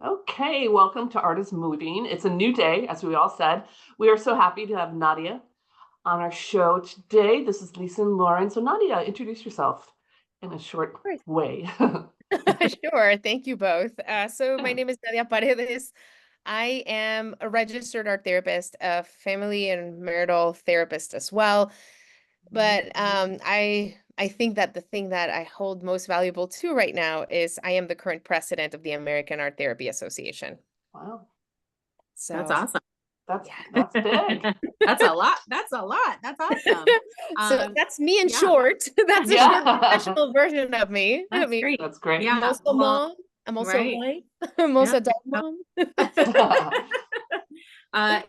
Okay, welcome to Art is Moving. It's a new day, as we all said. We are so happy to have Nadia on our show today. This is Lisa and Lauren. So, Nadia, introduce yourself in a short Of way. course. Sure. Thank you both. So my name is Nadia Paredes. I am a registered art therapist, a family and marital therapist as well. But I think that the thing that I hold most valuable to right now is I am the current president of the American Art Therapy Association. Wow, That's So awesome. that's yeah. that's big. That's a lot. That's a lot. That's awesome. So that's me in Yeah, short. That's a short Yeah, professional version of me. I that's mean, great. that's great. I'm Yeah. also a Well, mom. I'm also a right. wife. I'm Yeah. also a dog mom.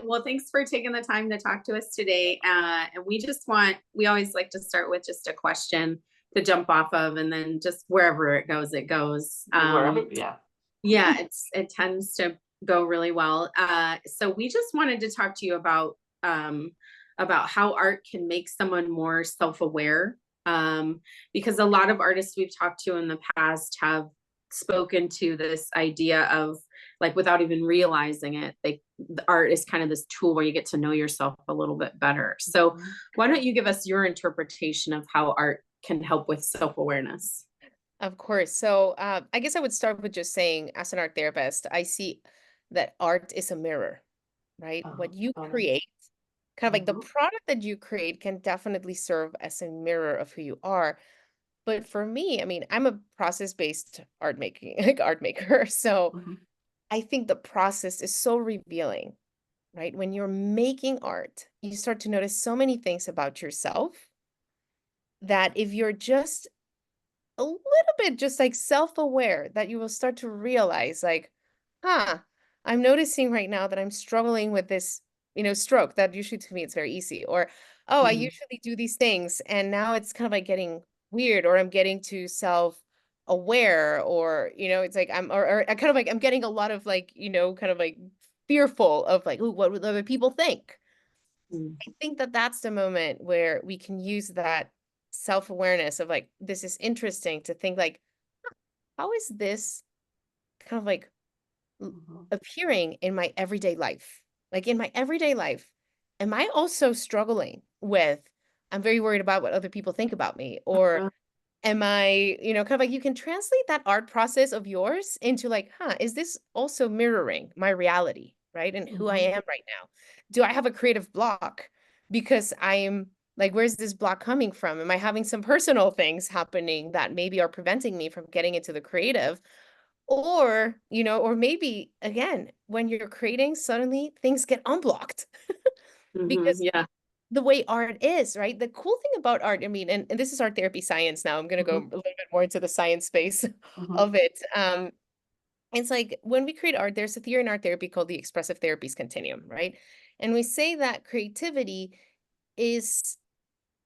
Well, thanks for taking the time to talk to us today. And we always like to start with just a question to jump off of, and then just wherever it goes, it goes. Wherever, yeah. Yeah, it tends to go really well. So we just wanted to talk to you about how art can make someone more self-aware. Because a lot of artists we've talked to in the past have spoken to this idea of, like, without even realizing it, the art is kind of this tool where you get to know yourself a little bit better. So why don't you give us your interpretation of how art can help with self-awareness? Of course. So I guess I would start with just saying, as an art therapist, I see that art is a mirror, right? Oh, What you oh, nice. create, kind of like the Mhm. product that you create, can definitely serve as a mirror of who you are. But for me, I mean, I'm a process-based art making, like art maker. So Mhm. I think the process is so revealing, right? When you're making art, you start to notice so many things about yourself that if you're just a little bit just like self-aware, that you will start to realize like, huh, I'm noticing right now that I'm struggling with this, stroke that usually to me it's very easy. Or, oh, I Mhm. usually do these things and now it's kind of like getting weird, or I'm getting too self-aware, or, it's like or I kind of like I'm getting a lot of like, kind of like fearful of like, ooh, what would other people think? Mm. I think that that's the moment where we can use that self-awareness of like, this is interesting to think like, how is this kind of like Mhm. appearing in my everyday life? Like in my everyday life, am I also struggling with, I'm very worried about what other people think about me? Or Uh, am I, kind of like you can translate that art process of yours into like, is this also mirroring my reality, right? And who I Mhm. am right now? Do I have a creative block? Because I'm like, where's this block coming from? Am I having some personal things happening that maybe are preventing me from getting into the creative? Or, or maybe again, when you're creating, suddenly things get unblocked because yeah. the way art is, right? The cool thing about art, I mean, and this is art therapy science now. I'm going to go a Mhm. little bit more into the science space Mhm. of it. It's like when we create art, there's a theory in art therapy called the expressive therapies continuum, right? And we say that creativity is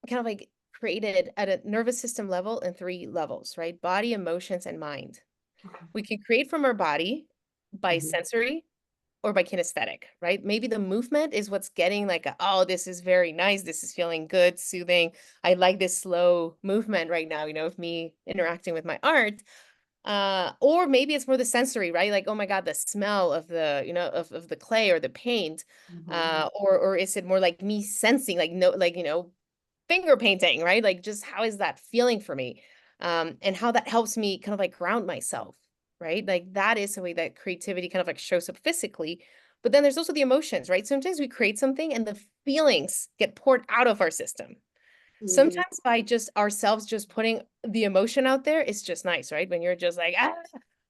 kind of like created at a nervous system level in three levels, right? Body, emotions, and mind. Okay. We can create from our body by Mhm. sensory or by kinesthetic, right? Maybe the movement is what's getting like, oh, this is very nice. This is feeling good, soothing. I like this slow movement right now, of me interacting with my art. Or maybe it's more the sensory, right? Like, oh my God, the smell of the, of the clay or the paint. Mhm. Or is it more like me sensing, like, no, like, finger painting, right? Like, just how is that feeling for me? And how that helps me kind of like ground myself, right? Like that is the way that creativity kind of like shows up physically. But then there's also the emotions, right? Sometimes we create something and the feelings get poured out of our system. Mhm. Sometimes by just ourselves just putting the emotion out there, it's just nice, right? When you're just like,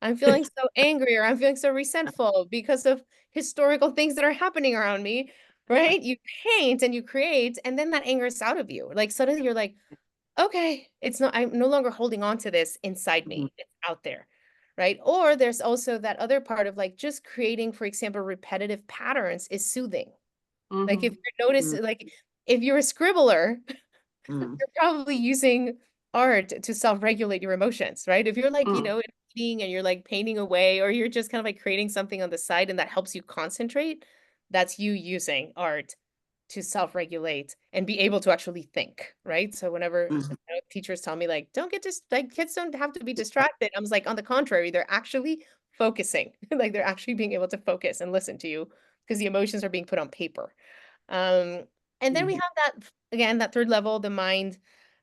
I'm feeling so angry, or I'm feeling so resentful because of historical things that are happening around me, right? You paint and you create, and then that anger is out of you. Like suddenly you're like, okay, it's not, I'm no longer holding on to this inside Mhm. me. It's out there. Right. Or there's also that other part of like just creating, for example, repetitive patterns is soothing. Like if Mhm. you notice, Mhm. like if you're a scribbler, Mhm. you're probably using art to self-regulate your emotions, right? If you're like, Mm. in a meeting and you're like painting away, or you're just kind of like creating something on the side and that helps you concentrate, that's you using art to self-regulate and be able to actually think, right? So whenever Mhm. teachers tell me like, don't get just like kids don't have to be distracted. I was like, on the contrary, they're actually focusing, like they're actually being able to focus and listen to you because the emotions are being put on paper. And then we Mhm. have that, again, that third level, the mind.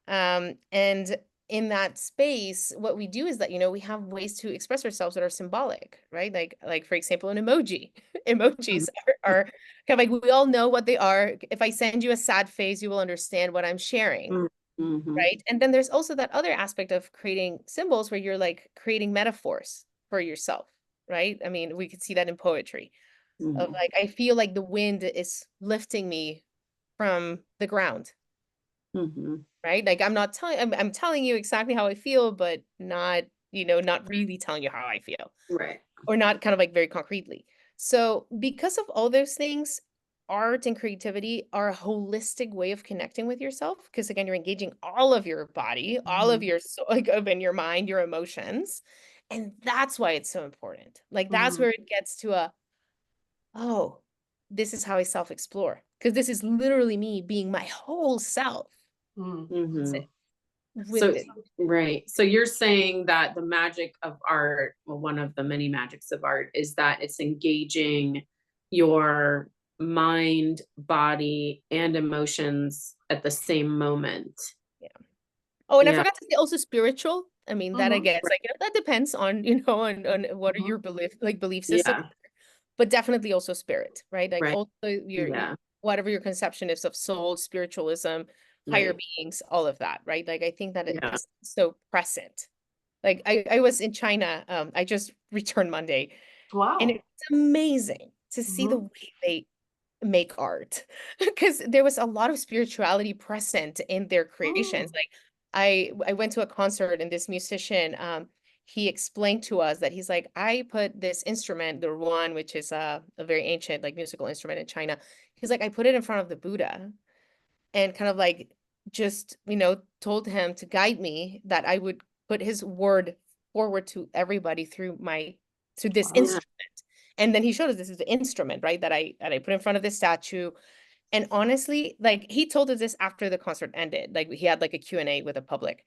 And in that space, what we do is that, we have ways to express ourselves that are symbolic, right? Like for example, an emoji. Emojis are kind of like, we all know what they are. If I send you a sad face, you will understand what I'm sharing, Mhm. right? And then there's also that other aspect of creating symbols where you're like creating metaphors for yourself, right? I mean, we could see that in poetry of Mhm. like, I feel like the wind is lifting me from the ground, Mhm. right? Like I'm telling you exactly how I feel, but not, not really telling you how I feel, Right. or not kind of like very concretely. So because of all those things, art and creativity are a holistic way of connecting with yourself. Because again, you're engaging all of your body, all of Mhm. your soul, like of in your mind, your emotions. And that's why it's so important. Like that's Mhm. where it gets to oh, this is how I self-explore. Because this is literally me being my whole self Mm. Mhm. with So, this. right. So you're saying that the magic of art, well, one of the many magics of art is that it's engaging your mind, body, and emotions at the same moment. Yeah. Oh, and I Yeah. forgot to say also spiritual. I mean, that Mhm. again, it's Right. like, that depends on, on what are Mhm. your belief systems, Yeah. but definitely also spirit, right? Like Right. also your Yeah. whatever your conception is of soul, spiritualism, higher Right. beings, all of that, right? Like I think that it Yeah. is so present. Like I was in China, I just returned Monday, and Wow. it's amazing to see the Mhm. way they make art because there was a lot of spirituality present in their creations. Mm. Like I went to a concert and this musician, he explained to us that he's like, I put this instrument, the ruan, which is a very ancient like musical instrument in China. He's like, I put it in front of the Buddha and kind of like just, told him to guide me, that I would put his word forward to everybody through this Wow. Yeah. instrument. And then he showed us this is the instrument, right? That I put in front of this statue. And honestly, like he told us this after the concert ended. Like he had like a Q&A with the public.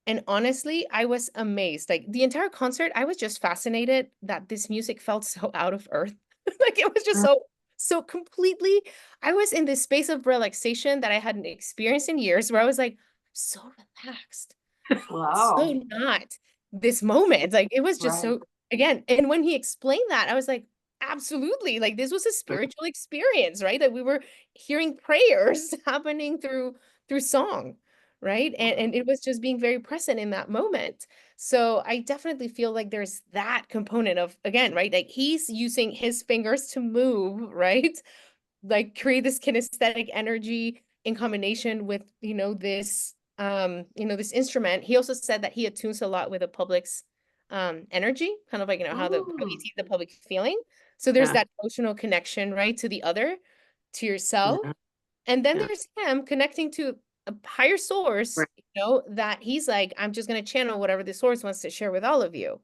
And honestly, I was amazed. Like the entire concert, I was just fascinated that this music felt so out of earth. Like it was just so completely, I was in this space of relaxation that I hadn't experienced in years, where I was like so relaxed, so Wow. not this moment. Like it was just Right. so, again, and when he explained that, I was like, absolutely, like this was a spiritual experience, right? That we were hearing prayers happening through song, right? And it was just being very present in that moment. So I definitely feel like there's that component of, again, right? Like he's using his fingers to move, right? Like create this kinesthetic energy in combination with, this instrument. He also said that he attunes a lot with the public's energy, kind of like, how he Mm. sees the public feeling. So there's Yeah. that emotional connection, right, to the other, to yourself. Yeah. And then Yeah. there's him connecting to a higher source, Right. that he's like, I'm just going to channel whatever the source wants to share with all of you.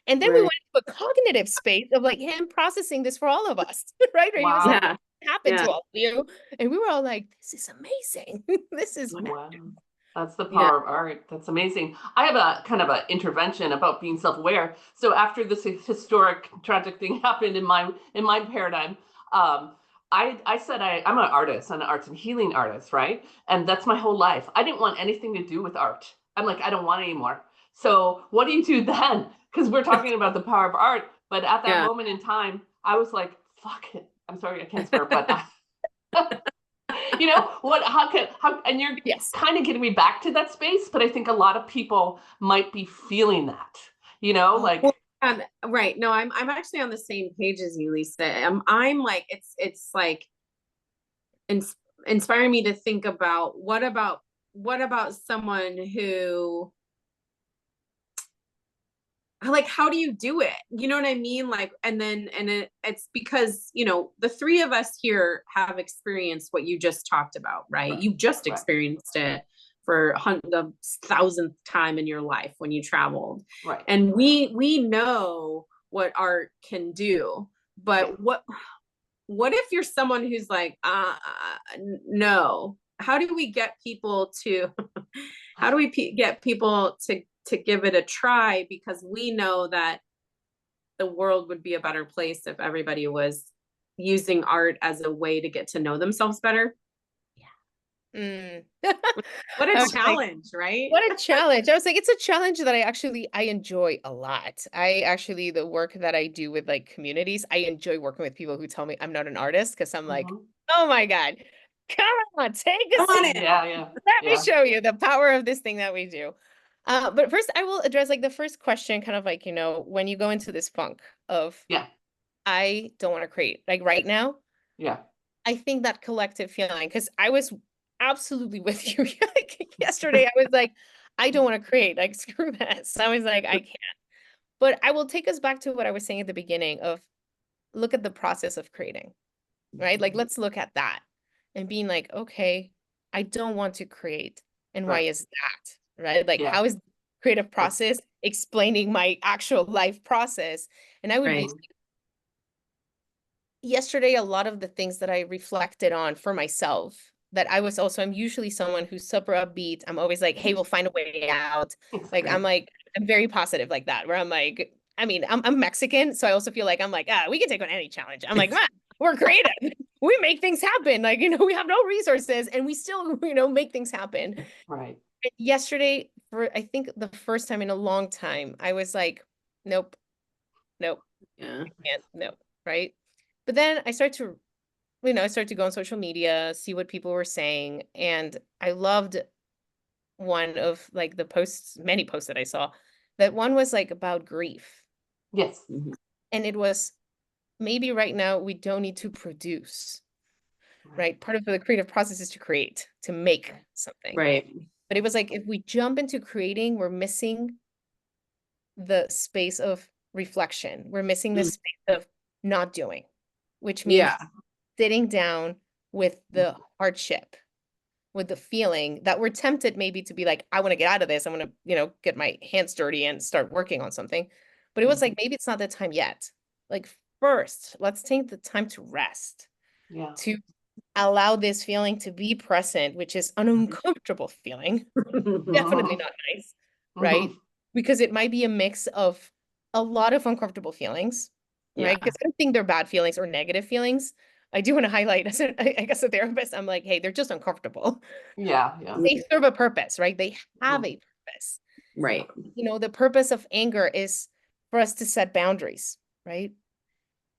And then we Right. went into a cognitive space of like him processing this for all of us, right? Or he was like, Wow. Yeah. "What happened Yeah. to all of you?" And we were all like, this is amazing. This is Wow. magic. That's the Yeah. power of art. That's amazing. I have a kind of an intervention about being self-aware. So after this historic tragic thing happened in my paradigm, um, I said I'm an artist, I'm an arts and healing artist, right? And that's my whole life. I didn't want anything to do with art. I'm like, I don't want any more. So what do you do then? Because we're talking about the power of art, but at that Yeah. moment in time, I was like, fuck it. I'm sorry, I can't swear, but what, how and you're Yes. kind of getting me back to that space, but I think a lot of people might be feeling that, Oh, like, Right. No, I'm actually on the same page as you, Lisa. I'm like, it's like ins inspiring me to think about what about someone who, like, how do you do it? You know what I mean? Like, it's because, the three of us here have experienced what you just talked about, right? right, You just right, experienced it for the thousandth time in your life when you traveled. right, And we know what art can do, yeah. but what if you're someone who's like, no? How do we get people to how do we get people to give it a try, because we know that the world would be a better place if everybody was using art as a way to get to know themselves better. Mm. What I a was like, challenge, right? what a challenge. I was like, it's a challenge that I enjoy a lot. The work that I do with like communities, I enjoy working with people who tell me I'm not an artist because I'm like, Mhm. oh my God, come on, take a Come on seat. in. Yeah, yeah, Let me yeah. show you the power of this thing that we do. But first, I will address like the first question, kind of like, when you go into this funk of, Yeah, I don't want to create, like right now, yeah. I think that collective feeling, because I was absolutely with you. Like, yesterday, I was like, I don't want to create, like, screw this. I was like, I can't. But I will take us back to what I was saying at the beginning of look at the process of creating, right? Like, let's look at that and being like, okay, I don't want to create. And why Right. is that? Right? Like, Yeah. how is the creative Right. process explaining my actual life process? And I would be Right. yesterday, a lot of the things that I reflected on for myself, that I'm usually someone who's super upbeat. I'm always like, hey, we'll find a way out. It's Like, great. I'm very positive like that, where I'm like, I mean, I'm Mexican, so I also feel like I'm like, we can take on any challenge. I'm like, man, we're creative. We make things happen. Like, we have no resources and we still, make things happen. Right. And yesterday, for I think the first time in a long time, I was like, nope, nope, Yeah. can't, no, right? But then I started to go on social media, see what people were saying, and I loved one of like the posts, many posts that I saw. That one was like about grief. Yes. Mhm. And it was maybe right now we don't need to produce, right? Part of the creative process is to create, to make something. Right. But it was like if we jump into creating, we're missing the space of reflection. We're missing the Mm. space of not doing, which means Yeah. sitting down with the hardship, with the feeling that we're tempted maybe to be like, I want to get out of this. I want to, get my hands dirty and start working on something. But it was like, maybe it's not the time yet. Like, first, let's take the time to rest, Yeah. to allow this feeling to be present, which is an uncomfortable feeling. Definitely not nice, right? Because it might be a mix of a lot of uncomfortable feelings, right? Yeah. Because I don't think they're bad feelings or negative feelings. I do want to highlight, as I guess a therapist, I'm like, hey, they're just uncomfortable. Yeah, yeah. They serve a purpose, right? They have a purpose. Right. The purpose of anger is for us to set boundaries, right?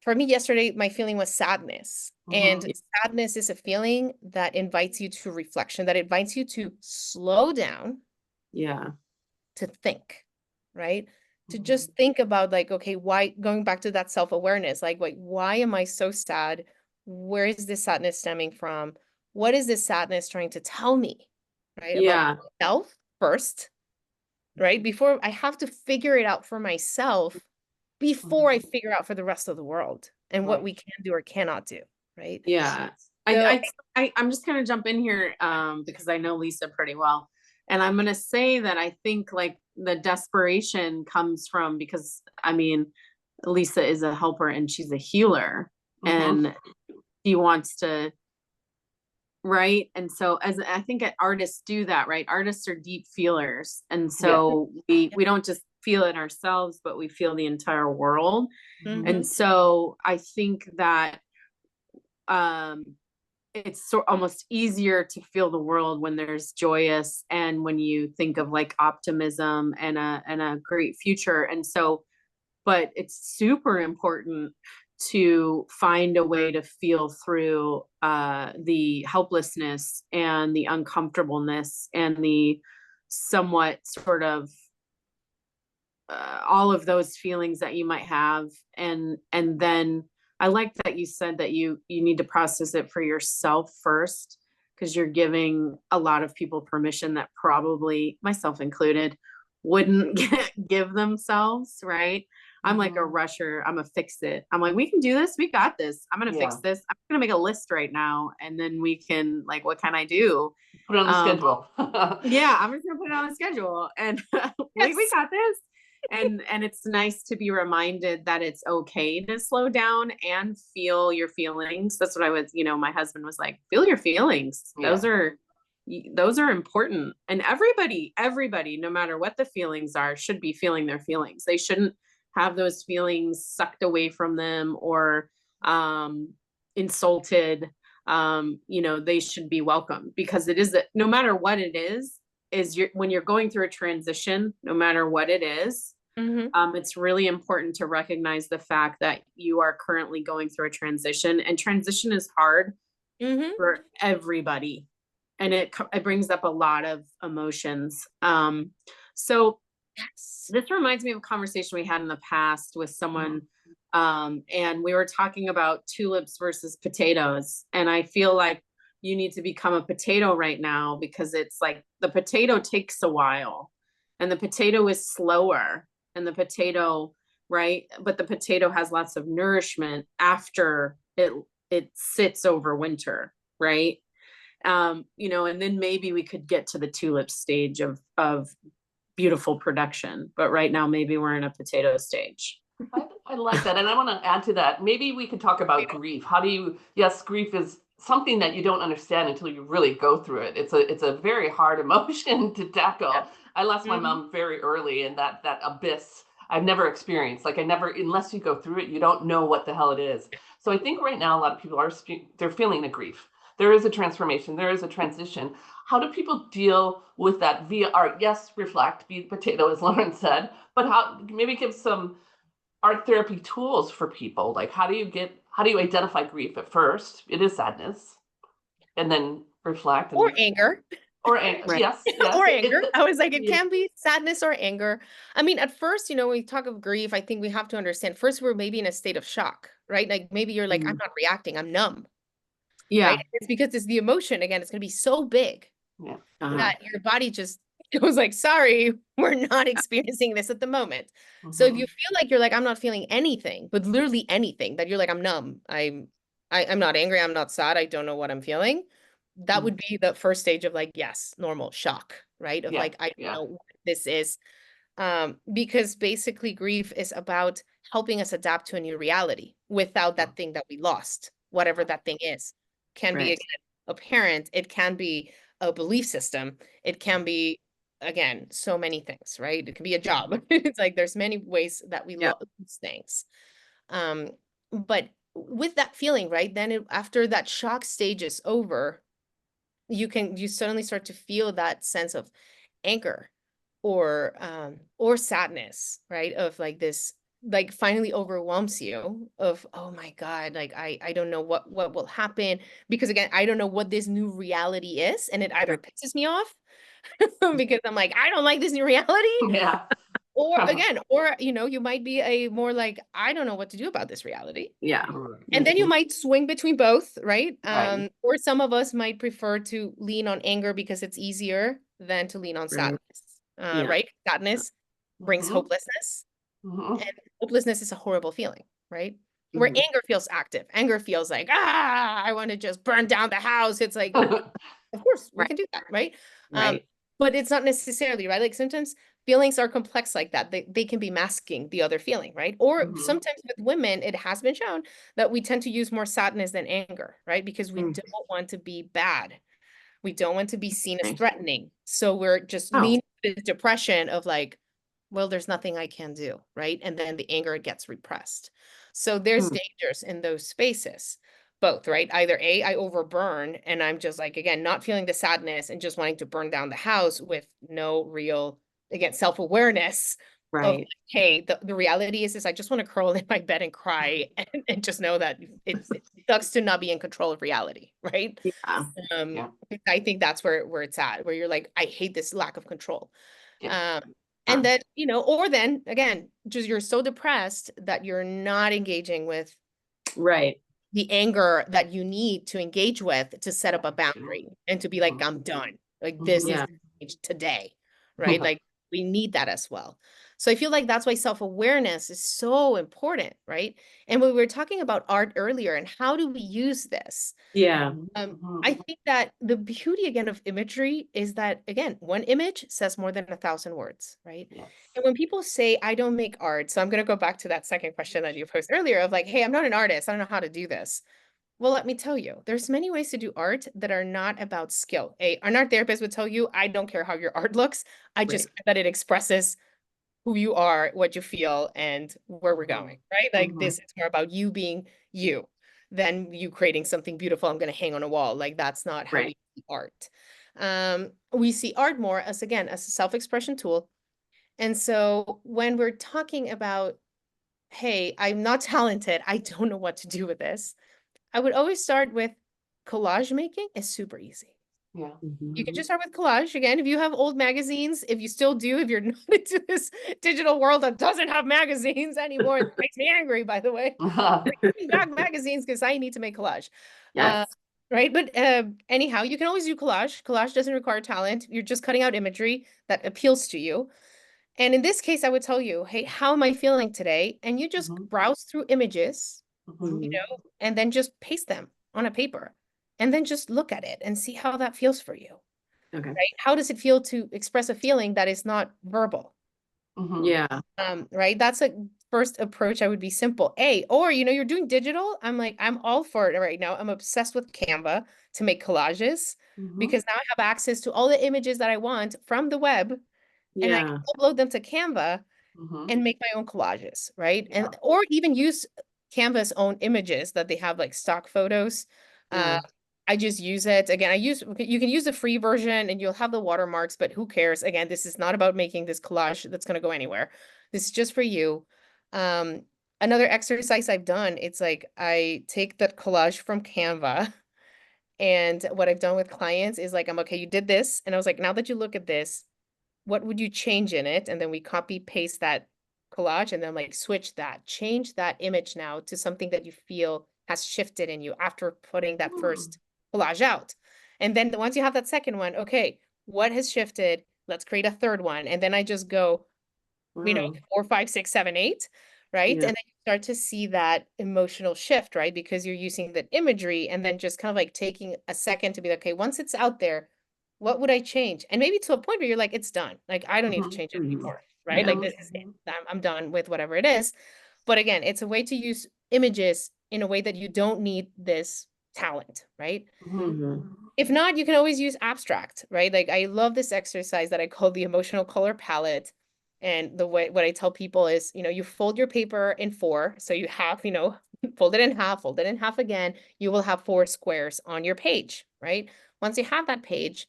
For me yesterday, my feeling was sadness. And Mhm. sadness is a feeling that invites you to reflection, that invites you to slow down, Yeah. to think, right? To Mhm. just think about like, okay, why, going back to that self-awareness, like, why am I so sad? Where is this sadness stemming from? What is this sadness trying to tell me, right? About Yeah. myself first, right? Before I have to figure it out for myself before I figure out for the rest of the world and what Right. we can do or cannot do, right? Yeah. So I'm just gonna jump in here because I know Lisa pretty well. And I'm gonna say that I think like the desperation comes from because I mean Lisa is a helper and she's a healer Mhm. and she wants to right. And so as I think artists do that, right? Artists are deep feelers. And so we don't just feel it ourselves, but we feel the entire world. mhm, And so I think that um it's almost easier to feel the world when there's joyous and when you think of like optimism and a great future. And so but it's super important to find a way to feel through the helplessness and the uncomfortableness and the somewhat sort of all of those feelings that you might have and then I like that you said that you need to process it for yourself first because you're giving a lot of people permission that probably myself included wouldn't give themselves, right? I'm like a Mhm. rusher. I'm a fix it. I'm like, we can do this. We got this. I'm gonna fix Yeah. this. I'm gonna make a list right now, and then we can like, what can I do? Put it on the Um, schedule. yeah, I'm just gonna put it on a schedule, and we yes, got this. And it's nice to be reminded that it's okay to slow down and feel your feelings. That's what I was, my husband was like, feel your feelings. Yeah. Those are important. And everybody, no matter what the feelings are, should be feeling their feelings. They shouldn't have those feelings sucked away from them or insulted. They should be welcome, because it is no matter what it is when you're going through a transition, no matter what it is, it's really important to recognize the fact that you are currently going through a transition, and transition is hard for everybody. And it brings up a lot of emotions. So Yes. this reminds me of a conversation we had in the past with someone, and we were talking about tulips versus potatoes. And I feel like you need to become a potato right now, because it's like the potato takes a while, and the potato is slower, and the potato, right? But the potato has lots of nourishment after it sits over winter, right? And then maybe we could get to the tulip stage of beautiful production, but right now maybe we're in a potato stage. I like that. And I want to add to that. Maybe we could talk about grief. Yes, grief is something that you don't understand until you really go through it. It's a very hard emotion to tackle. Yeah. I lost my mom very early, and that abyss I've never experienced. Like unless you go through it, you don't know what the hell it is. So I think right now a lot of people they're feeling the grief. There is a transformation. There is a transition. How do people deal with that via art? Yes, reflect, be the potato, as Lauren said, but how maybe give some art therapy tools for people. Like how do you identify grief at first? It is sadness, and then reflect. Or anger. Or anger, right. Yes. Or anger. I was like, it can be sadness or anger. I mean, at first, when we talk of grief, I think we have to understand first we're maybe in a state of shock, right? Like maybe you're like, I'm not reacting, I'm numb. Yeah. Right? It's because it's the emotion, again, it's going to be so big that your body just goes like, sorry, we're not experiencing this at the moment. So if you feel like you're like, I'm not feeling anything, but literally anything, that you're like, I'm numb, I'm not angry, I'm not sad, I don't know what I'm feeling. That would be the first stage of like, yes, normal shock, right? Of like, I don't know what this is. Because basically grief is about helping us adapt to a new reality without that thing that we lost, whatever that thing is. Can be, again, a parent, it can be a belief system, it can be, again, so many things, right? It can be a job. It's like there's many ways that we lose things. But with that feeling, right, then after that shock stage is over, you suddenly start to feel that sense of anger or sadness, right? Of like this, like finally overwhelms you of, oh my God, like I don't know what will happen, because again, I don't know what this new reality is, and it either pisses me off because I'm like, I don't like this new reality. Yeah. Or again, or you might be a more like, I don't know what to do about this reality. Yeah. And then you might swing between both, right? Or some of us might prefer to lean on anger because it's easier than to lean on sadness. Right? Sadness brings hopelessness. And hopelessness is a horrible feeling, right? Where anger feels active. Anger feels like, I want to just burn down the house. It's like, of course, we can do that, right? But it's not necessarily, right? Like sometimes feelings are complex like that. They can be masking the other feeling, right? Or sometimes with women, it has been shown that we tend to use more sadness than anger, right? Because we don't want to be bad. We don't want to be seen as threatening. So we're just leaning to the depression of like, well, there's nothing I can do, right? And then the anger gets repressed. So there's dangers in those spaces, both, right? Either A, I overburn and I'm just like, again, not feeling the sadness and just wanting to burn down the house with no real, again, self-awareness. Right. Of, hey, the reality is I just want to curl in my bed and cry and just know that it sucks to not be in control of reality, right? I think that's where it's at, where you're like, I hate this lack of control. And then, or then again, just you're so depressed that you're not engaging with the anger that you need to engage with to set up a boundary and to be like, I'm done. Like this is today, right? Like we need that as well. So I feel like that's why self-awareness is so important, right? And when we were talking about art earlier and how do we use this? I think that the beauty again of imagery is that, again, one image says more than 1,000 words, right? Yes. And when people say, I don't make art, so I'm going to go back to that second question that you posed earlier of like, hey, I'm not an artist, I don't know how to do this. Well, let me tell you, there's many ways to do art that are not about skill. An art therapist would tell you, I don't care how your art looks, I just that it expresses who you are, what you feel, and where we're going, right? Like this is more about you being you than you creating something beautiful I'm going to hang on a wall. Like that's not how we see art. We see art more as, again, as a self-expression tool. And so when we're talking about, hey, I'm not talented, I don't know what to do with this, I would always start with collage making is super easy. Yeah. You can just start with collage. Again, if you have old magazines, if you still do, if you're not into this digital world that doesn't have magazines anymore, it makes me angry, by the way. Bring back magazines because I need to make collage. Yes. Right. But anyhow, you can always do collage. Collage doesn't require talent. You're just cutting out imagery that appeals to you. And in this case, I would tell you, hey, how am I feeling today? And you just browse through images, you know, and then just paste them on a paper. And then just look at it and see how that feels for you. Okay. Right? How does it feel to express a feeling that is not verbal? Yeah. Right? That's a first approach. I would be simple. Or, you know, you're doing digital. I'm like, I'm all for it right now. I'm obsessed with Canva to make collages because now I have access to all the images that I want from the web. And I can upload them to Canva and make my own collages, right? Yeah. And or even use Canva's own images that they have, like stock photos. I just use it. Again, you can use the free version and you'll have the watermarks, but who cares? Again, this is not about making this collage that's going to go anywhere. This is just for you. Another exercise I've done, it's like I take that collage from Canva, and what I've done with clients is like, I'm okay, you did this. And I was like, now that you look at this, what would you change in it? And then we copy paste that collage and then like switch that, change that image now to something that you feel has shifted in you after putting that first collage out. And then once you have that second one, okay, what has shifted? Let's create a third one. And then I just go, you know, 4, 5, 6, 7, 8, right? And then you start to see that emotional shift, right? Because you're using that imagery and then just kind of like taking a second to be like, okay, once it's out there, what would I change? And maybe to a point where you're like, it's done. Like, I don't need to change it anymore, right? Like, this is it. I'm done with whatever it is. But again, it's a way to use images in a way that you don't need this talent, right? If not, you can always use abstract, right? Like, I love this exercise that I call the emotional color palette. And the way, what I tell people is, you know, you fold your paper in 4. So you have, you know, fold it in half again, you will have 4 squares on your page, right? Once you have that page,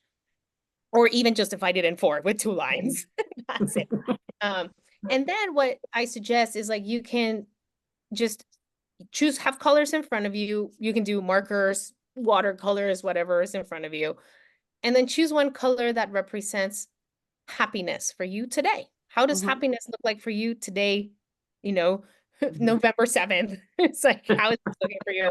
or even just divide it in 4 with 2 lines, that's it. And then what I suggest is like, you can just have colors in front of you. You can do markers, watercolors, whatever is in front of you. And then choose one color that represents happiness for you today. How does happiness look like for you today? You know, November 7th. It's like, how is this looking for you?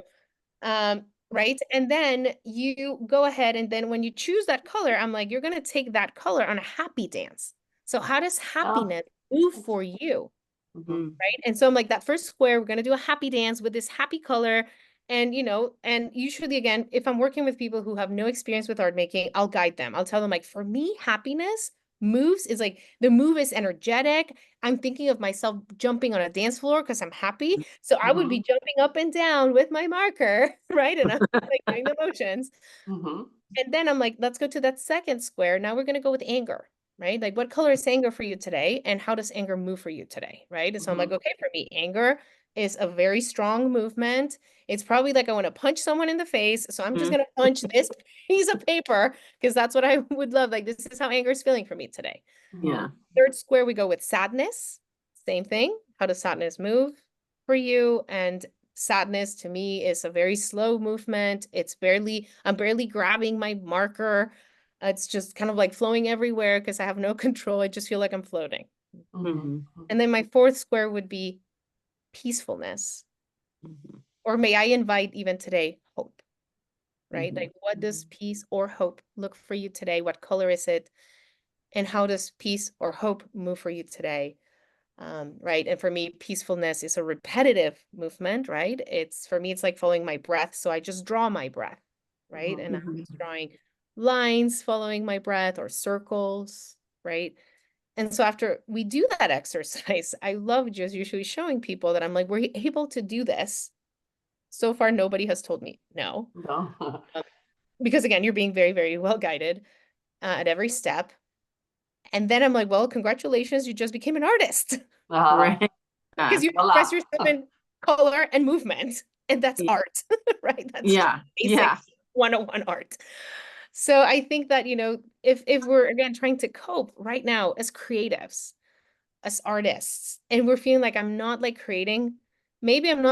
Right. And then you go ahead, and then when you choose that color, I'm like, you're going to take that color on a happy dance. So how does happiness move for you? Right. And so I'm like, that first square, we're going to do a happy dance with this happy color. And, you know, and usually, again, if I'm working with people who have no experience with art making, I'll guide them. I'll tell them, like, for me, happiness moves is like, the move is energetic. I'm thinking of myself jumping on a dance floor because I'm happy. So I would be jumping up and down with my marker, right? And I'm like doing the motions. And then I'm like, let's go to that second square. Now we're going to go with anger, right? Like, what color is anger for you today? And how does anger move for you today, right? And so I'm like, okay, for me, anger is a very strong movement. It's probably like I want to punch someone in the face. So I'm just going to punch this piece of paper because that's what I would love. Like, this is how anger is feeling for me today. Third square, we go with sadness. Same thing. How does sadness move for you? And sadness to me is a very slow movement. I'm barely grabbing my marker. It's just kind of like flowing everywhere because I have no control. I just feel like I'm floating. And then my fourth square would be peacefulness. Or may I invite even today, hope, right? Like, what does peace or hope look for you today? What color is it? And how does peace or hope move for you today? Right. And for me, peacefulness is a repetitive movement, right? For me, it's like following my breath. So I just draw my breath, right? And I'm just drawing lines following my breath or circles, right? And so after we do that exercise, I love just usually showing people that I'm like, we're able to do this. So far, nobody has told me no. Because again, you're being very, very well guided at every step. And then I'm like, well, congratulations, you just became an artist Right. Yeah. because you Voila. express yourself in color and movement, and that's Yeah. art, right? That's Yeah. basic Yeah. 101 art. So I think that, if we're again trying to cope right now as creatives, as artists, and we're feeling like maybe I'm not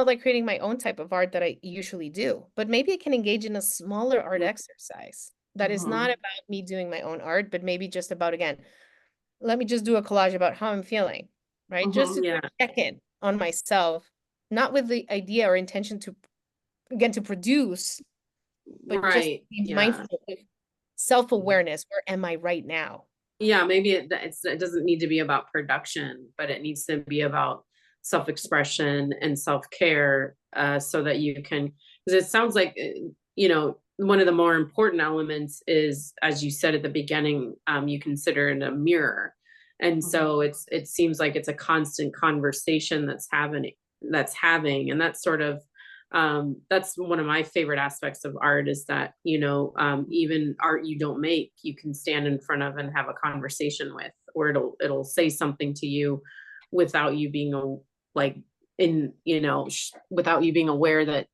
like creating my own type of art that I usually do, but maybe I can engage in a smaller art exercise that is not Mhm. about me doing my own art, but maybe just about, again, let me just do a collage about how I'm feeling, right? Just to Yeah. check in on myself, not with the idea or intention to, again, to produce, but just Right. be Yeah. mindful of self-awareness. Where am I right now? Yeah, maybe it doesn't need to be about production, but it needs to be about self-expression and self-care, so that you can, because it sounds like, one of the more important elements is, as you said at the beginning, you consider it a mirror. And so it seems like it's a constant conversation that's having, and that's sort of, that's one of my favorite aspects of art, is that, even art you don't make, you can stand in front of and have a conversation with, or it'll say something to you without you being like without you being aware that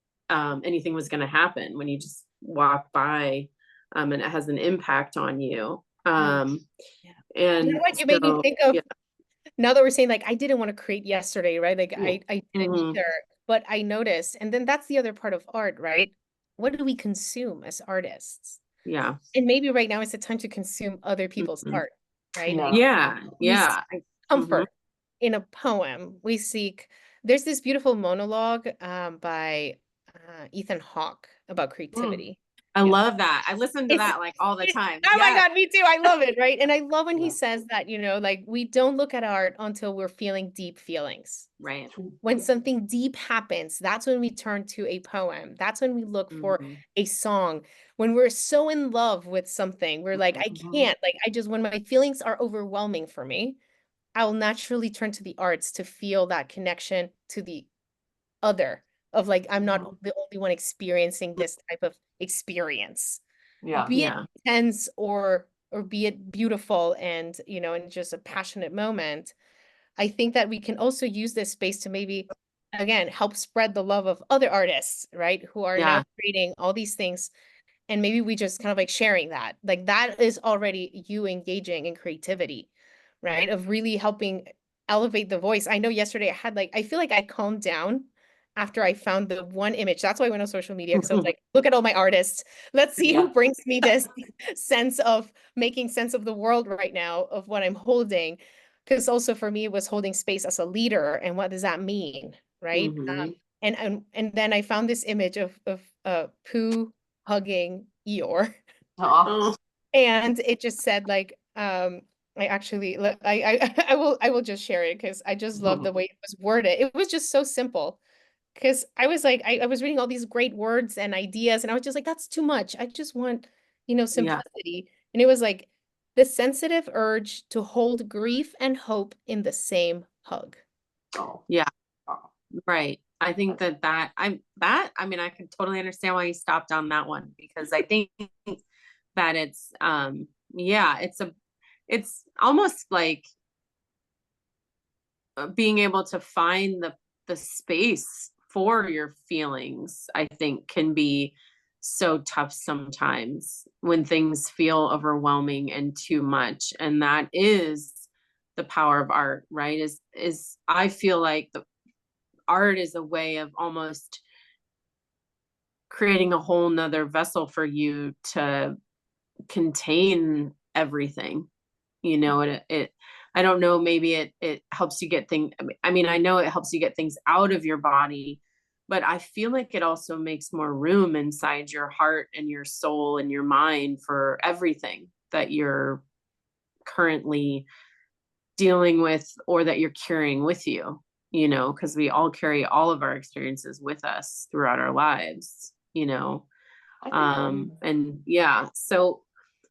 anything was going to happen, when you just walk by, and it has an impact on you. Yeah. And You know what? You made me so, think of, yeah. now that we're saying, like, I didn't want to create yesterday, right? Like, Yeah. I didn't Mhm. either, but I noticed, and then that's the other part of art, right? What do we consume as artists? Yeah. And maybe right now is the time to consume other people's Mhm. art, right? Yeah. Yeah. We seek Yeah. Mhm. comfort in a poem. There's this beautiful monologue by Ethan Hawke about Mm. creativity. I Yeah. love that. I listen to It's that like all the time. Oh my Yeah. God, me too. I love it, right? And I love when he Yeah. says that, like, we don't look at art until we're feeling deep feelings. Right. When something deep happens, that's when we turn to a poem. That's when we look for Mhm. a song. When we're so in love with something, we're like, I can't, like, when my feelings are overwhelming for me, I'll naturally turn to the arts to feel that connection to the other, of like, I'm not Mhm. the only one experiencing this type of experience, Yeah. be it Yeah. intense or be it beautiful and and just a passionate moment. I think that we can also use this space to maybe, again, help spread the love of other artists, right, who are now Yeah. creating all these things. And maybe we just kind of like sharing that, like, that is already you engaging in creativity, right, of really helping elevate the voice. I know yesterday I feel like I calmed down after I found the one image. That's why I went on social media, because I was like, look at all my artists. Let's see Yeah. who brings me this sense of making sense of the world right now, of what I'm holding. Because also for me, it was holding space as a leader. And what does that mean? Right. Mhm. And then I found this image of Pooh hugging Eeyore. Oh. Oh. And it just said, like, I actually I will just share it because I just love the way it was worded. It was just so simple. Because I was like, I was reading all these great words and ideas, and I was just like, that's too much. I just want, Yeah. simplicity. And it was like, the sensitive urge to hold grief and hope in the same hug. Oh. Yeah. Oh. Right. I think I mean, I can totally understand why you stopped on that one, because I think that yeah, it's almost like, being able to find the space for your feelings, I think, can be so tough sometimes when things feel overwhelming and too much. And that is the power of art, right? Is I feel like the art is a way of almost creating a whole nother vessel for you to contain everything. It I don't know, maybe it helps you get things. I mean, I know it helps you get things out of your body, but I feel like it also makes more room inside your heart and your soul and your mind for everything that you're currently dealing with, or that you're carrying with you, because we all carry all of our experiences with us throughout our lives, I think and yeah, so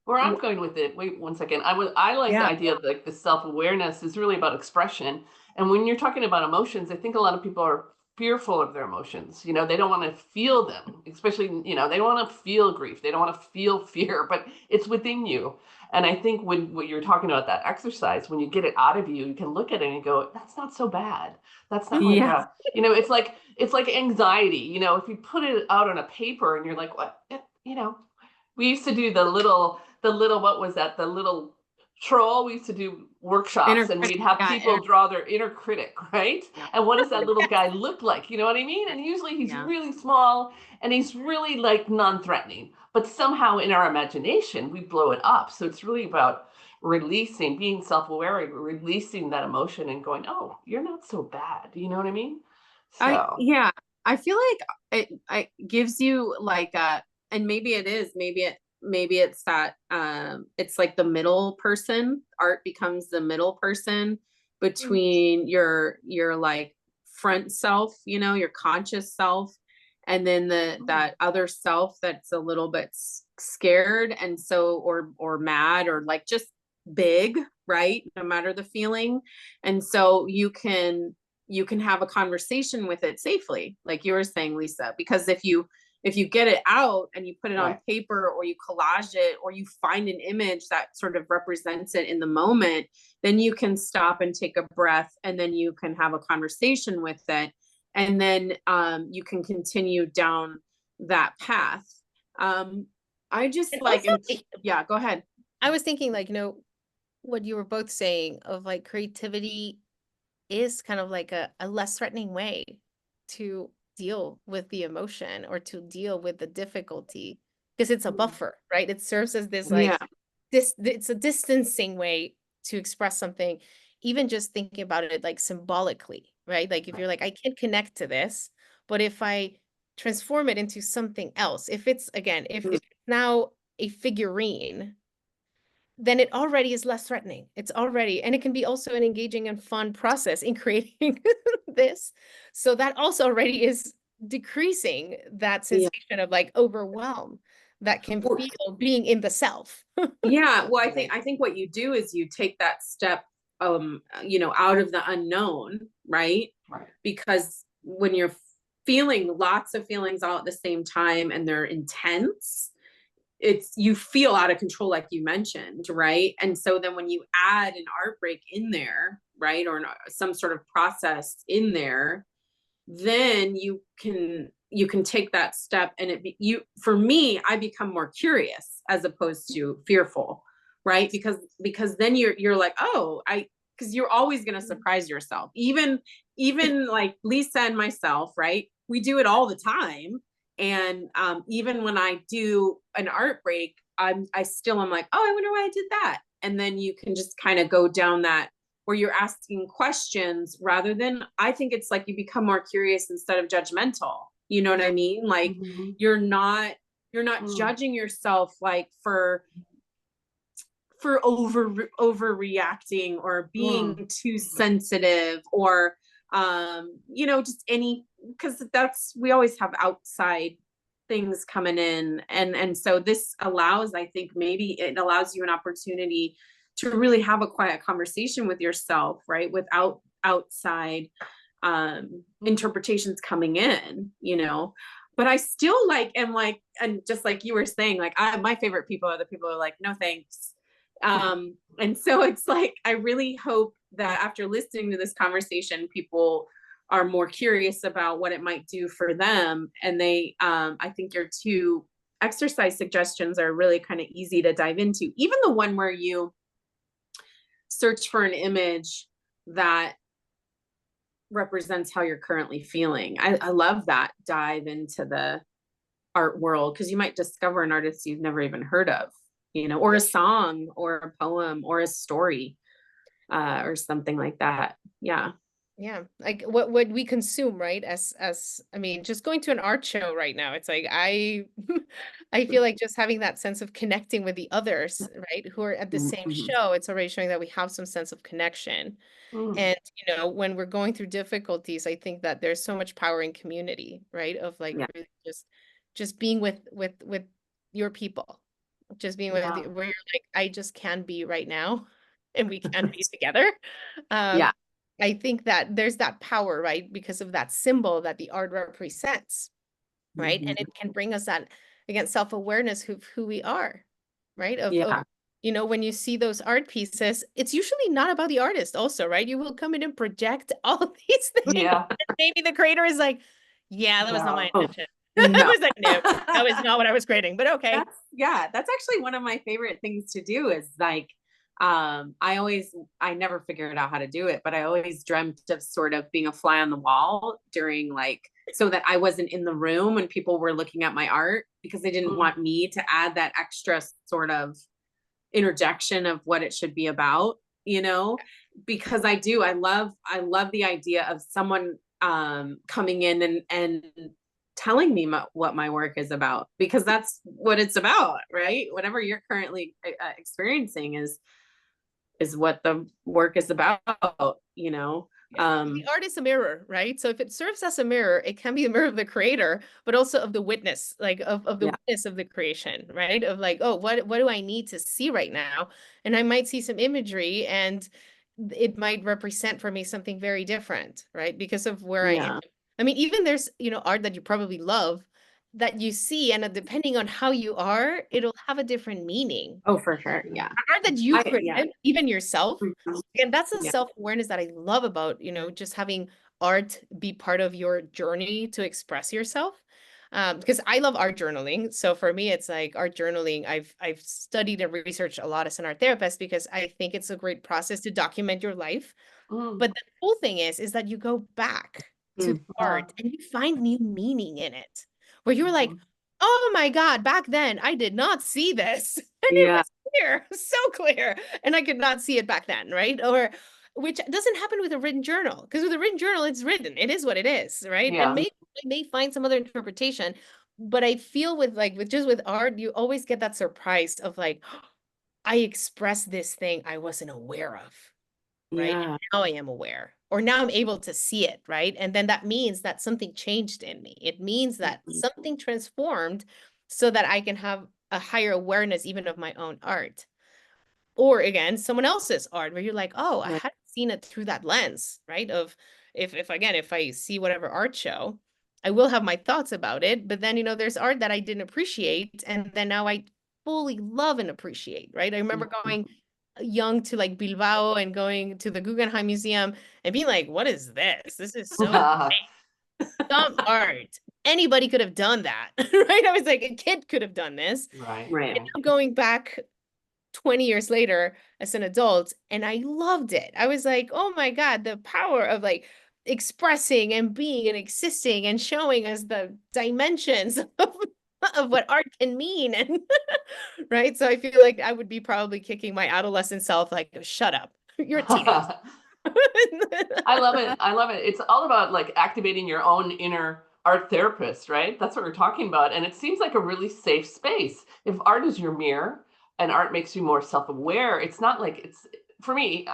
where I'm going with it, wait one second. I like the yeah. idea of like the self-awareness is really about expression. And when you're talking about emotions, I think a lot of people are fearful of their emotions. They don't want to feel them, especially, they don't want to feel grief. They don't want to feel fear, but it's within you. And I think when you're talking about that exercise, when you get it out of you, you can look at it and go, that's not so bad. That's not like Yeah. it's like anxiety, if you put it out on a paper and you're like, what, we used to do the little, what was that? The little troll. We used to do workshops and we'd have people draw their inner critic, right? Yeah. And what does that little guy look like? You know what I mean? And usually he's really small and he's really like non-threatening, but somehow in our imagination, we blow it up. So it's really about releasing, being self-aware, releasing that emotion and going, oh, you're not so bad. You know what I mean? So I feel like it gives you like and maybe it is, maybe it's that it's like the middle person. Art becomes the middle person between your like front self, your conscious self, and then that other self that's a little bit scared and so or mad or like just big, right? No matter the feeling. And so you can have a conversation with it safely, like you were saying, Lisa, because if you get it out and you put it on paper or you collage it or you find an image that sort of represents it in the moment, then you can stop and take a breath and then you can have a conversation with it. And then you can continue down that path. I just like, yeah, go ahead. I was thinking like, what you were both saying of like creativity is kind of like a less threatening way to deal with the emotion or to deal with the difficulty, because it's a buffer, right? It serves as this like it's a distancing way to express something, even just thinking about it like symbolically, right? Like if you're like, I can't connect to this, but if I transform it into something else, if it's now a figurine, then it already is less threatening. It's already, and it can be also an engaging and fun process in creating this. So that also already is decreasing that sensation of like overwhelm that can feel being in the self. Yeah. Well, I think what you do is you take that step, out of the unknown, right? Because when you're feeling lots of feelings all at the same time and they're intense, you feel out of control, like you mentioned, right? And so then when you add an art break in there, right, or some sort of process in there, then you can take that step and for me, I become more curious as opposed to fearful, right? Because then you're like, oh, because you're always going to surprise yourself. Even like Lisa and myself, right? We do it all the time. And even when I do an art break, I'm like, oh, I wonder why I did that. And then you can just kind of go down that where you're asking questions rather than, I think it's like you become more curious instead of judgmental. You know what I mean? Like you're not judging yourself like for overreacting or being too sensitive or just because we always have outside things coming in, and so this allows, I think maybe it allows you an opportunity to really have a quiet conversation with yourself, right, without outside interpretations coming in, but I still and just like you were saying, like my favorite people are the people who are like, no thanks. And so it's like, I really hope that after listening to this conversation, people are more curious about what it might do for them. And I think your two exercise suggestions are really kind of easy to dive into. Even the one where you search for an image that represents how you're currently feeling. I love that dive into the art world, because you might discover an artist you've never even heard of, or a song or a poem or a story or something like that. Yeah. Like what we consume, right? As I mean, just going to an art show right now, it's like I feel like just having that sense of connecting with the others, right, who are at the same show, it's already showing that we have some sense of connection. And when we're going through difficulties, I think that there's so much power in community, right? Of like really just being with your people, just being with where you're like, I just can be right now, and we can be together. I think that there's that power, right? Because of that symbol that the art represents, right? And it can bring us that, again, self-awareness of who we are, right? Of you know, when you see those art pieces, it's usually not about the artist also, right? You will come in and project all of these things. Yeah. And maybe the creator is like, yeah, that was not my No. intention. No. It was like, no, that was not what I was creating, but okay. That's actually one of my favorite things to do is like, I never figured out how to do it, but I always dreamt of sort of being a fly on the wall during like, so that I wasn't in the room when people were looking at my art, because they didn't want me to add that extra sort of interjection of what it should be about, you know, because I love the idea of someone coming in and telling me what my work is about, because that's what it's about, right? Whatever you're currently experiencing is what the work is about, you know. The art is a mirror, right? So if it serves as a mirror, it can be a mirror of the creator, but also of the witness, like of the witness of the creation, right? Of like, oh, what do I need to see right now? And I might see some imagery and it might represent for me something very different, right? Because of where I am. I mean, even there's, you know, art that you probably love that you see, and depending on how you are, it'll have a different meaning. Oh, for sure. Yeah. Art that you create, even yourself. And that's a Yeah. self-awareness that I love about, you know, just having art be part of your journey to express yourself. Because I love art journaling. So for me, it's like art journaling. I've studied and researched a lot as an art therapist because I think it's a great process to document your life. But the cool thing is that you go back to art and you find new meaning in it, where you're like, oh my God, back then I did not see this. And it was clear, so clear. And I could not see it back then, right? Or which doesn't happen with a written journal, because with a written journal, it's written. It is what it is, right? Yeah. And maybe I may find some other interpretation, but I feel with art, you always get that surprise of like, I expressed this thing I wasn't aware of, right? Yeah. And now I am aware, or now I'm able to see it, right? And then that means that something changed in me. It means that something transformed so that I can have a higher awareness even of my own art. Or again, someone else's art where you're like, oh, I hadn't seen it through that lens, right? Of if again, if I see whatever art show, I will have my thoughts about it. But then, you know, there's art that I didn't appreciate. And then now I fully love and appreciate, right? I remember going young to like Bilbao and going to the Guggenheim Museum and being like, what is this? This is so dumb art. Anybody could have done that, right? I was like, a kid could have done this. Right. And I'm going back 20 years later as an adult, and I loved it. I was like, oh my God, the power of like expressing and being and existing and showing us the dimensions of what art can mean. And right. So I feel like I would be probably kicking my adolescent self like, shut up. You're a teenager. I love it. I love it. It's all about like activating your own inner art therapist, right? That's what we're talking about. And it seems like a really safe space. If art is your mirror and art makes you more self-aware, it's not like it's, for me,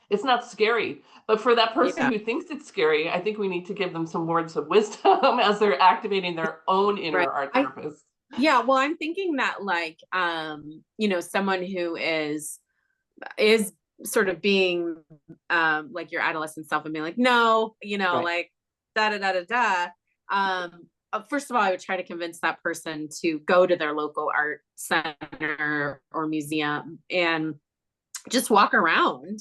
it's not scary. But for that person who thinks it's scary, I think we need to give them some words of wisdom as they're activating their own inner art therapist. Yeah, well, I'm thinking that like, you know, someone who is sort of being like your adolescent self and being like, no, you know, like da da da da da. First of all, I would try to convince that person to go to their local art center or museum and just walk around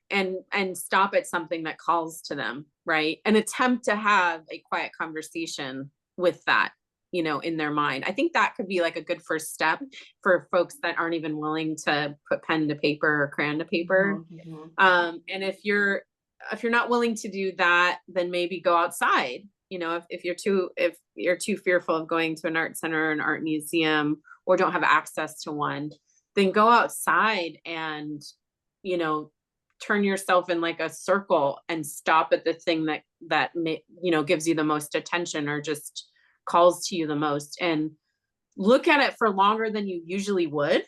and stop at something that calls to them, right? And attempt to have a quiet conversation with that, you know, in their mind. I think that could be like a good first step for folks that aren't even willing to put pen to paper or crayon to paper. And if you're not willing to do that, then maybe go outside. You know, if you're too fearful of going to an art center or an art museum, or don't have access to one, then go outside and, you know, turn yourself in like a circle and stop at the thing that you know, gives you the most attention or just calls to you the most, and look at it for longer than you usually would,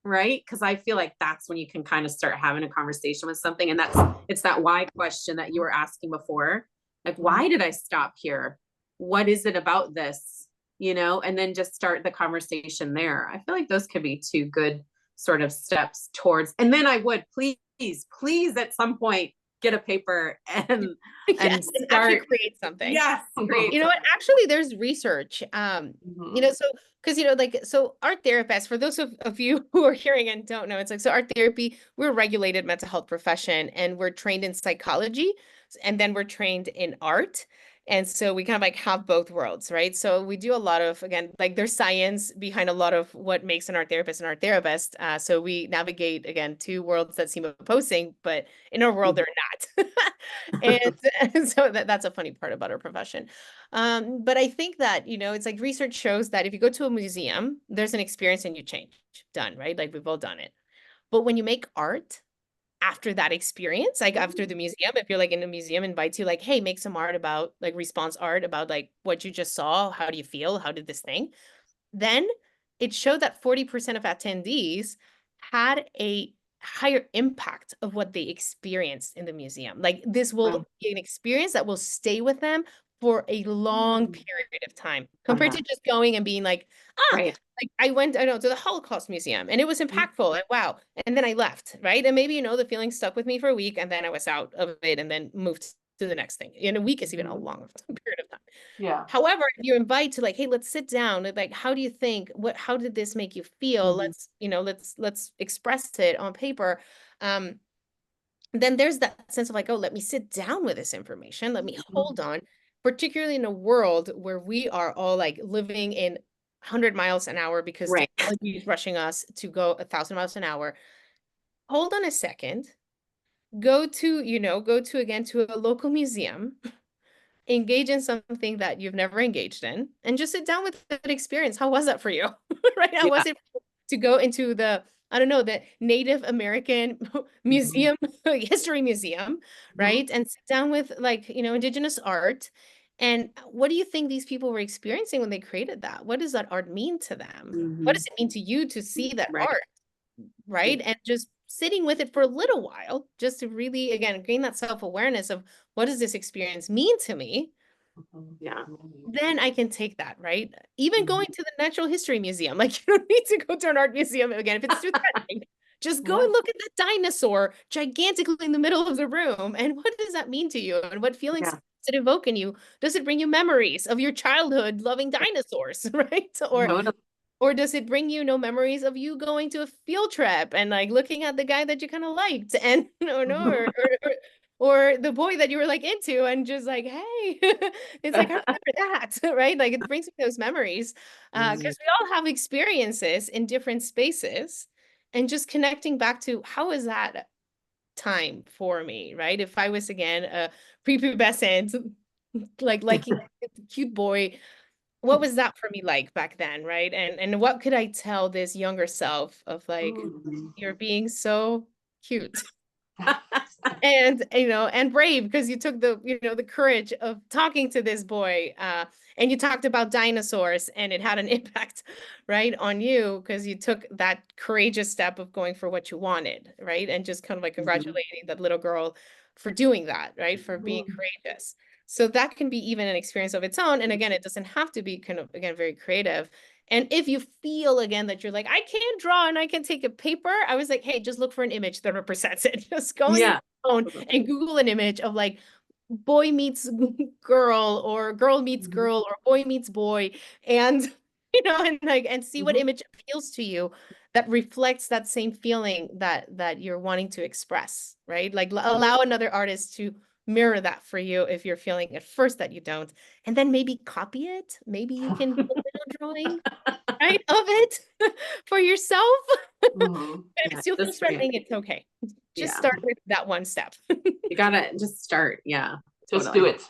right? Because I feel like that's when you can kind of start having a conversation with something. And it's that why question that you were asking before, like, why did I stop here? What is it about this, you know? And then just start the conversation there. I feel like those could be two good sort of steps towards, and then I would please at some point get a paper and Yes, and actually start. create something. Yes, create. You know what? Actually, there's research. You Mhm. know, so because so art therapists, for those of you who are hearing and don't know, it's like so art therapy, we're a regulated mental health profession and we're trained in psychology and then we're trained in art. And so we kind of like have both worlds, right? So we do a lot of, again, like there's science behind a lot of what makes an art therapist an art therapist. So we navigate, again, two worlds that seem opposing, but in our world, they're not. And so that's a funny part about our profession. But I think that, it's like research shows that if you go to a museum, there's an experience and you change. Done, right? Like we've all done it. But when you make art, after that experience, like after the museum, if you're like in a museum, invites you like, hey, make some art about like response art about like what you just saw. How do you feel? How did this thing? Then it showed that 40% of attendees had a higher impact of what they experienced in the museum. Like this will be an experience that will stay with them for a long period of time compared to just going and being like, Right. like I went, I know, to the Holocaust Museum and it was impactful and wow. And then I left, right? And maybe, the feeling stuck with me for a week and then I was out of it and then moved to the next thing. A week is even a long period of time. Yeah. However, if you invite to like, hey, let's sit down. Like, how do you think? How did this make you feel? Let's express it on paper. Then there's that sense of like, oh, let me sit down with this information. Let me hold on, particularly in a world where we are all like living in 100 miles an hour because Right. technology is rushing us to go 1,000 miles an hour. Hold on a second. Go to again to a local museum, engage in something that you've never engaged in, and just sit down with that experience. How was that for you? Right? How was it to go into the, I don't know, the Native American museum, history museum, right? And sit down with like, indigenous art. And what do you think these people were experiencing when they created that? What does that art mean to them? What does it mean to you to see that art? Right? And just sitting with it for a little while, just to really, again, gain that self-awareness of what does this experience mean to me? Yeah. Then I can take that, right? Even going to the Natural History Museum, like you don't need to go to an art museum again if it's too threatening. Just go and look at that dinosaur gigantically in the middle of the room. And what does that mean to you? And what feelings does it evoke in you? Does it bring you memories of your childhood loving dinosaurs, right? Or does it bring you memories of you going to a field trip and like looking at the guy that you kind of liked and or the boy that you were like into and just like, hey, it's like, I remember that, right? Like it brings me those memories because we all have experiences in different spaces and just connecting back to how is that time for me, right? If I was again a prepubescent, like liking a cute boy, what was that for me like back then, right? And what could I tell this younger self of like, you're being so cute and and brave because you took the courage of talking to this boy and you talked about dinosaurs and it had an impact right on you because you took that courageous step of going for what you wanted, right? And just kind of like congratulating that little girl for doing that, right? For being courageous. So that can be even an experience of its own. And again, it doesn't have to be kind of, again, very creative. And if you feel again that you're like, I can't draw and I can take a paper, I was like, hey, just look for an image that represents it. Just go on your phone and Google an image of like boy meets girl or girl meets girl or boy meets boy. And, and see what image appeals to you that reflects that same feeling that you're wanting to express, right? Like allow another artist to mirror that for you if you're feeling at first that you don't, and then maybe copy it. Maybe you can do a little drawing, right, of it for yourself. But if it's too threatening, it's okay. Just start with that one step. You gotta just start. Yeah. Just do it.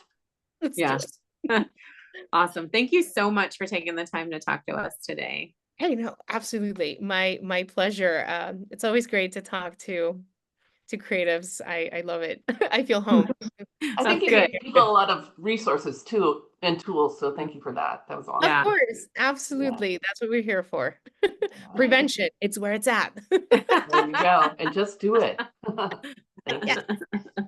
Awesome. Thank you so much for taking the time to talk to us today. Hey, no, absolutely. My pleasure. It's always great to talk to creatives. I love it. I feel home. I think it gives people a lot of resources too and tools. So thank you for that. That was awesome. Of course. Absolutely. That's what we're here for. Prevention. It's where it's at. There you go. And just do it. Thank you.